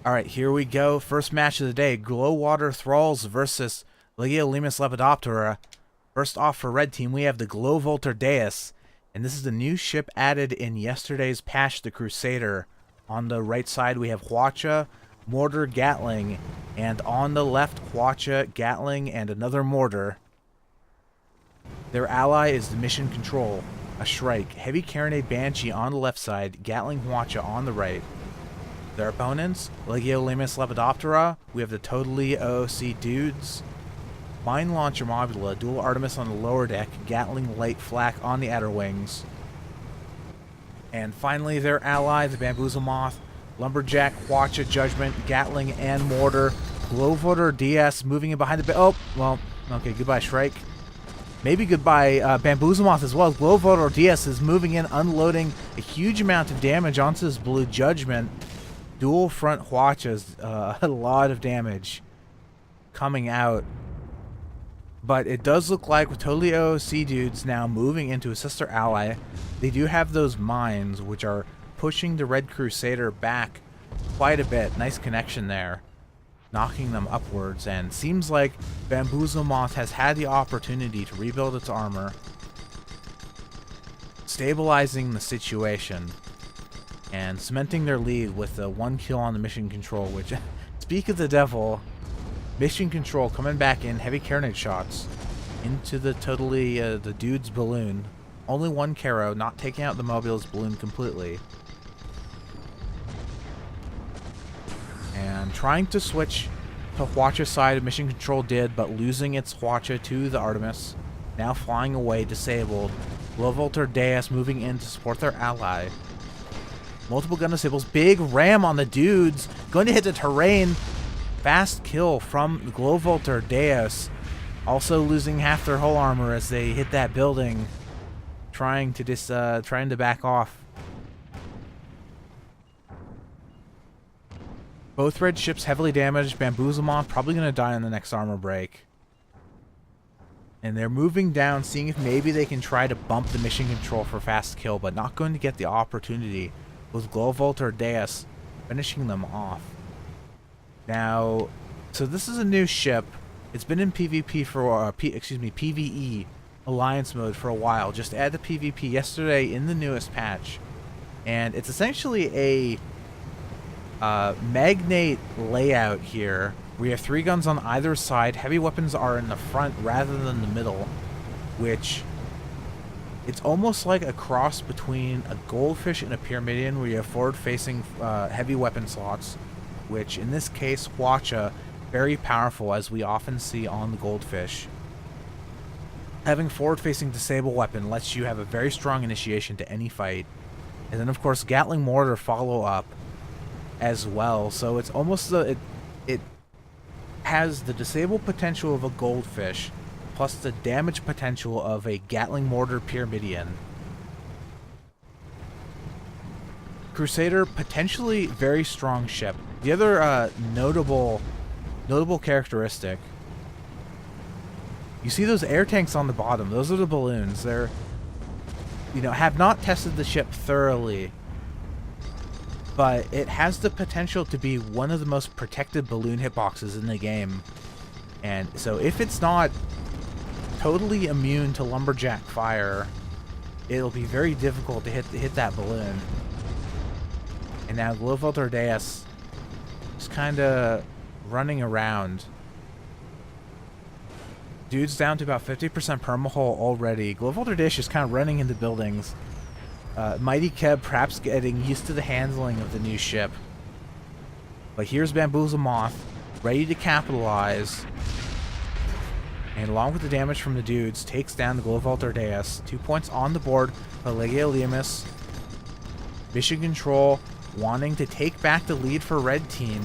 Alright, here we go. First match of the day. Glowwater Thralls versus Legio, Lemmus, Lepidoptera. First off for red team, we have the Glowwater. And this is the new ship added in yesterday's patch, the Crusader. On the right side, we have Hwacha, Mortar, Gatling. And on the left, Hwacha, Gatling, and another Mortar. Their ally is the Mission Control, a Shrike. Heavy Carronade Banshee on the left side, Gatling, Hwacha on the right. Their opponents, Legio, Lemmus, Lepidoptera. We have the totally OOC dudes. Mine Launcher Mobula, Dual Artemis on the lower deck, Gatling Light Flak on the outer wings. And finally their ally, the Bamboozle Moth, Lumberjack, Hwacha, Judgment, Gatling, and Mortar. Glowwater DS moving in behind the... Oh, well, okay, goodbye Shrike. Maybe goodbye Bamboozle Moth as well. Glowwater DS is moving in, unloading a huge amount of damage onto this blue Judgment. Dual front Hwachas, a lot of damage coming out. But it does look like with totally OOC dudes now moving into a sister ally, they do have those mines which are pushing the Red Crusader back quite a bit. Nice connection there, knocking them upwards, and seems like Bamboozle Moth has had the opportunity to rebuild its armor, stabilizing the situation, and cementing their lead with a 1 kill on the Mission Control, which, speak of the devil, Mission Control coming back in, heavy carronade shots into the the dude's balloon. Only one Caro, not taking out the Mobile's balloon completely. And trying to switch to Hwacha's side, Mission Control did, but losing its Hwacha to the Artemis. Now flying away, disabled. Glowwater DS moving in to support their ally. Multiple gun disables. Big ram on the dudes. Going to hit the terrain. Fast kill from the Glowwater DS. Also losing half their hull armor as they hit that building. Trying to back off. Both red ships heavily damaged. Bamboozle Moth probably going to die on the next armor break. And they're moving down, seeing if maybe they can try to bump the Mission Control for fast kill, but not going to get the opportunity, with Glowwater DS finishing them off. Now, so this is a new ship. It's been in PvP for PvE Alliance mode for a while. Just add the PvP yesterday in the newest patch, and it's essentially a magnate layout here. We have 3 guns on either side. Heavy weapons are in the front rather than the middle, which it's almost like a cross between a goldfish and a pyramidion, where you have forward-facing heavy weapon slots, which in this case, Hwacha, very powerful, as we often see on the goldfish. Having forward-facing disable weapon lets you have a very strong initiation to any fight. And then of course Gatling Mortar follow up as well, so it's almost it has the disable potential of a goldfish, plus the damage potential of a Gatling Mortar Pyramidion. Crusader, potentially very strong ship. The other notable characteristic, you see those air tanks on the bottom. Those are the balloons. They're, have not tested the ship thoroughly, but it has the potential to be one of the most protected balloon hitboxes in the game. And so if it's not totally immune to lumberjack fire, it'll be very difficult to hit that balloon. And now Glowwater DS is kind of running around. Dude's down to about 50% permahull already. Glowwater DS is kind of running into buildings. Mighty Keb perhaps getting used to the handling of the new ship. But here's Bamboozle Moth, ready to capitalize. And along with the damage from the dudes, takes down the Glowwater DS. 2 points on the board for Legio Lemmus. Mission Control wanting to take back the lead for red team.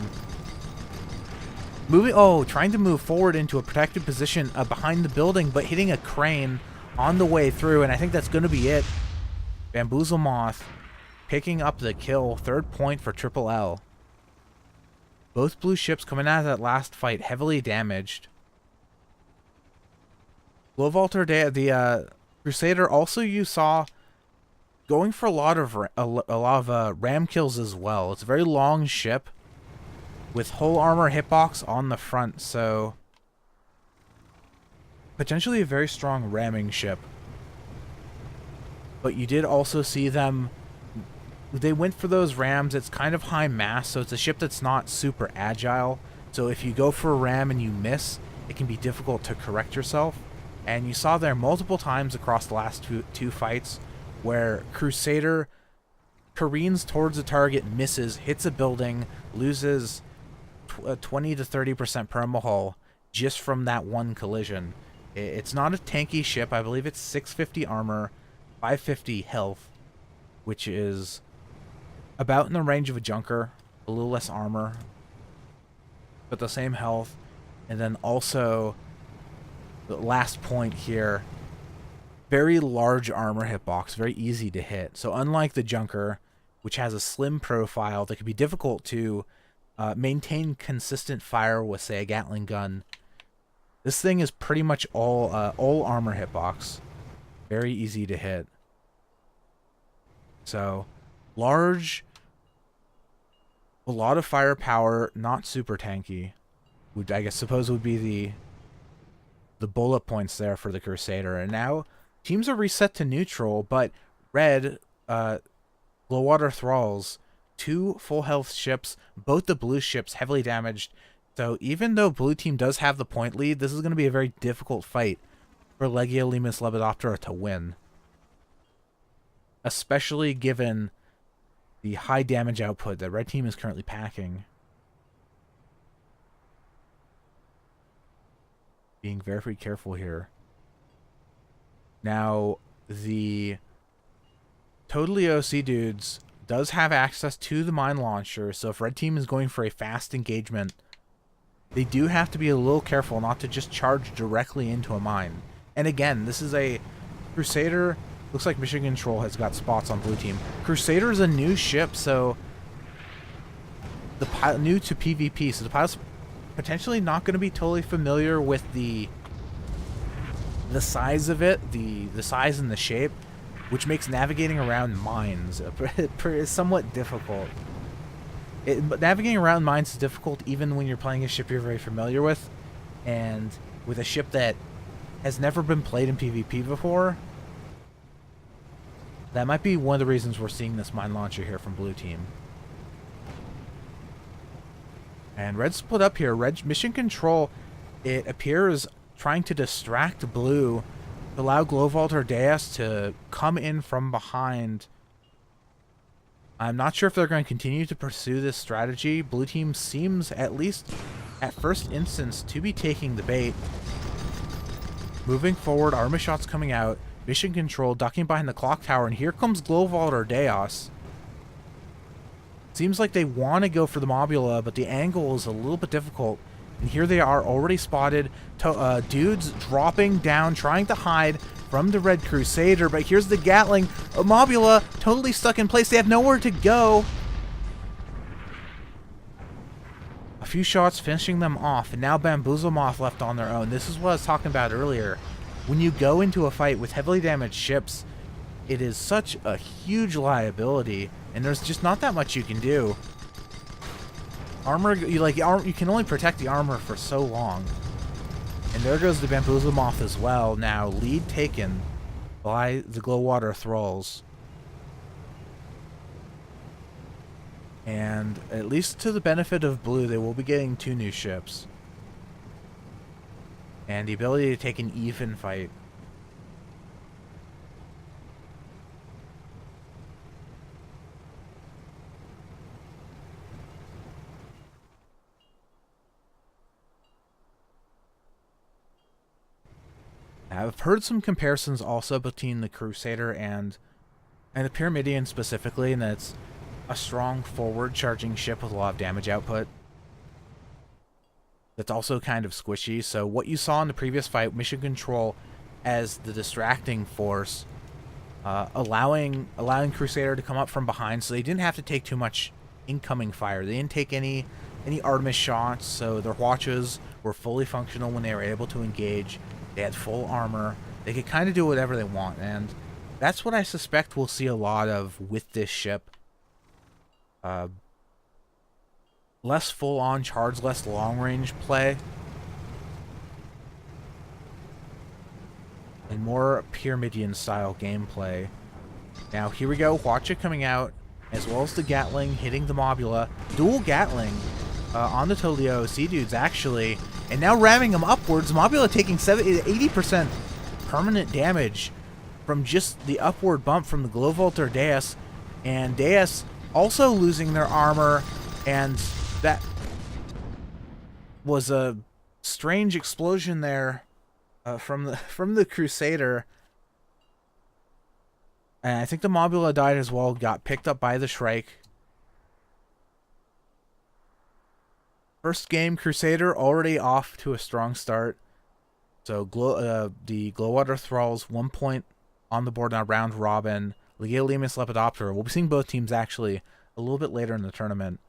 Trying to move forward into a protected position behind the building, but hitting a crane on the way through, and I think that's going to be it. Bamboozle Moth picking up the kill. 3rd point for Triple L. Both blue ships coming out of that last fight heavily damaged. Glowwater, the Crusader, also you saw going for a lot of ram kills as well. It's a very long ship, with whole armor hitbox on the front, so potentially a very strong ramming ship. But you did also see them, they went for those rams. It's kind of high mass, so it's a ship that's not super agile. So if you go for a ram and you miss, it can be difficult to correct yourself. And you saw there multiple times across the last two fights where Crusader careens towards a target, misses, hits a building, loses 20 to 30% permahull just from that one collision. It's not a tanky ship. I believe it's 650 armor, 550 health, which is about in the range of a junker, a little less armor, but the same health. And then also, the last point here, very large armor hitbox, very easy to hit. So unlike the junker, which has a slim profile that can be difficult to maintain consistent fire with, say, a Gatling gun, this thing is pretty much all armor hitbox. Very easy to hit. So, large, a lot of firepower, not super tanky. I suppose would be the bullet points there for the Crusader. And now, teams are reset to neutral, but red, Glowwater Thralls, 2 full health ships, both the blue ships heavily damaged. So even though blue team does have the point lead, this is going to be a very difficult fight for Legio, Lemmus, Lepidoptera to win. Especially given the high damage output that red team is currently packing. Being very careful here. Now, the Totally OC dudes does have access to the mine launcher, so if red team is going for a fast engagement, they do have to be a little careful not to just charge directly into a mine. And again, this is a Crusader. Looks like Mission Control has got spots on blue team. Crusader is a new ship, so the pilot new to PvP, so the pilot's potentially not going to be totally familiar with the size of it, the size and the shape, which makes navigating around mines somewhat difficult. Navigating around mines is difficult even when you're playing a ship you're very familiar with, and with a ship that has never been played in PvP before. That might be one of the reasons we're seeing this mine launcher here from blue team. And red split up here. Red Mission Control, it appears, trying to distract blue, allow Glowwater Deus to come in from behind. I'm not sure if they're going to continue to pursue this strategy. Blue team seems, at least at first instance, to be taking the bait. Moving forward, armor shots coming out. Mission Control ducking behind the clock tower, and here comes Glowwater Deus. Seems like they want to go for the Mobula, but the angle is a little bit difficult. And here they are, already spotted. Dudes dropping down, trying to hide from the Red Crusader. But here's the Gatling. Mobula totally stuck in place. They have nowhere to go. A few shots finishing them off. And now Bamboozle Moth left on their own. This is what I was talking about earlier. When you go into a fight with heavily damaged ships, it is such a huge liability. And there's just not that much you can do. Armor, you can only protect the armor for so long. And there goes the Bamboozle Moth as well. Now, lead taken by the Glowwater Thralls. And at least to the benefit of blue, they will be getting 2 new ships. And the ability to take an even fight. I've heard some comparisons also between the Crusader and the Pyramidion specifically, and that it's a strong forward charging ship with a lot of damage output. That's also kind of squishy. So what you saw in the previous fight, Mission Control as the distracting force, allowing Crusader to come up from behind, so they didn't have to take too much incoming fire. They didn't take any Artemis shots, so their watches were fully functional when they were able to engage. They had full armor. They could kind of do whatever they want, and that's what I suspect we'll see a lot of with this ship. less full-on charge, less long-range play, and more Pyramidion-style gameplay. Now, here we go. Watch it coming out, as well as the Gatling hitting the Mobula. Dual Gatling on the totally OC dudes, actually. And now ramming them upwards. Mobula taking 80% permanent damage from just the upward bump from the Glowwater Deus. And Deus also losing their armor. And that was a strange explosion there from the Crusader. And I think the Mobula died as well, got picked up by the Shrike. First game, Crusader already off to a strong start. So the Glowwater Thralls, 1 point on the board now, round robin. Legio, Lemmus, Lepidoptera. We'll be seeing both teams actually a little bit later in the tournament.